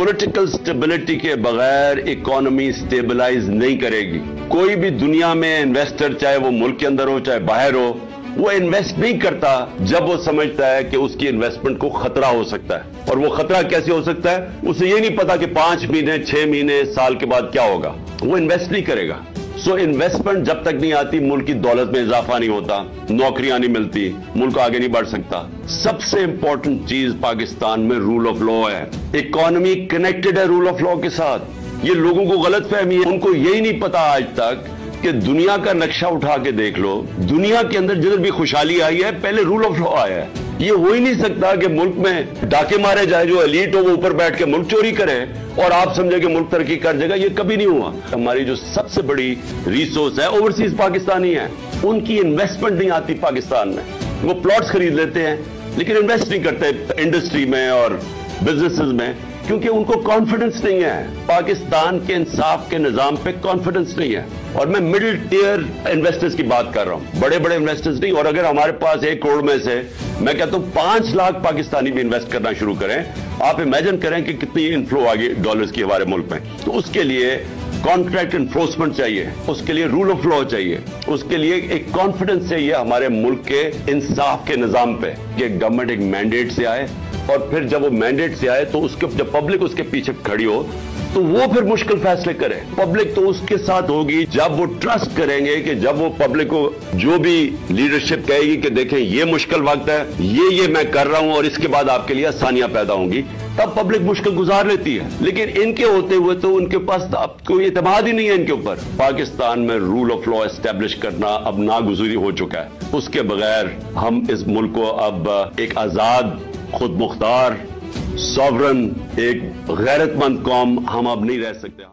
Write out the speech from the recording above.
Political stability के बगैर economy stabilise नहीं करेगी। कोई भी दुनिया में इन्वेस्टर, चाहे वो मुल्क के अंदर हो चाहे बाहर हो, वो इन्वेस्ट नहीं करता जब वो समझता है कि उसकी इन्वेस्टमेंट को खतरा हो सकता है। और वो खतरा कैसे हो सकता है, उसे ये नहीं पता कि 5 महीने 6 महीने साल के बाद क्या होगा, वो इन्वेस्ट नहीं करेगा। सो इन्वेस्टमेंट जब तक नहीं आती, मुल्क की दौलत में इजाफा नहीं होता, नौकरियां नहीं मिलती, मुल्क आगे नहीं बढ़ सकता। सबसे इंपॉर्टेंट चीज पाकिस्तान में रूल ऑफ लॉ है। इकोनॉमी कनेक्टेड है रूल ऑफ लॉ के साथ। ये लोगों को गलत फहमी है, उनको यही नहीं पता आज तक कि दुनिया का नक्शा उठा के देख लो, दुनिया के अंदर जिधर भी खुशहाली आई है पहले रूल ऑफ लॉ आया है। ये हो ही नहीं सकता कि मुल्क में डाके मारे जाए, जो एलीट हो वो ऊपर बैठ के मुल्क चोरी करे और आप समझे कि मुल्क तरक्की कर जाएगा। ये कभी नहीं हुआ। हमारी जो सबसे बड़ी रिसोर्स है ओवरसीज पाकिस्तानी है, उनकी इन्वेस्टमेंट नहीं आती पाकिस्तान में। वो प्लॉट्स खरीद लेते हैं लेकिन इन्वेस्ट नहीं करते इंडस्ट्री में और बिजनेसेस में, क्योंकि उनको कॉन्फिडेंस नहीं है। पाकिस्तान के इंसाफ के निजाम पे कॉन्फिडेंस नहीं है। और मैं मिडिल टियर इन्वेस्टर्स की बात कर रहा हूं, बड़े बड़े इन्वेस्टर्स नहीं। और अगर हमारे पास 1 करोड़ में से मैं कहता हूं 5 लाख पाकिस्तानी भी इन्वेस्ट करना शुरू करें, आप इमेजिन करें कि कितनी इनफ्लो आ गई डॉलर्स की हमारे मुल्क में। तो उसके लिए कॉन्ट्रैक्ट इन्फोर्समेंट चाहिए, उसके लिए रूल ऑफ लॉ चाहिए, उसके लिए एक कॉन्फिडेंस चाहिए हमारे मुल्क के इंसाफ के निजाम पे कि गवर्नमेंट एक मैंडेट से आए, और फिर जब वो मैंडेट से आए तो उसके जब पब्लिक उसके पीछे खड़ी हो तो वो फिर मुश्किल फैसले करे। पब्लिक तो उसके साथ होगी जब वो ट्रस्ट करेंगे कि जब वो पब्लिक को जो भी लीडरशिप कहेगी कि देखें ये मुश्किल वक्त है, ये मैं कर रहा हूं और इसके बाद आपके लिए आसानियां पैदा होंगी, तब पब्लिक मुश्किल गुजार लेती है। लेकिन इनके होते हुए तो उनके पास अब कोई एतमाद ही नहीं है इनके ऊपर। पाकिस्तान में रूल ऑफ लॉ एस्टेब्लिश करना अब नागुज़री हो चुका है। उसके बगैर हम इस मुल्क को अब एक आजाद, खुद मुख्तार, सॉवरन, एक गैरतमंद कौम हम अब नहीं रह सकते।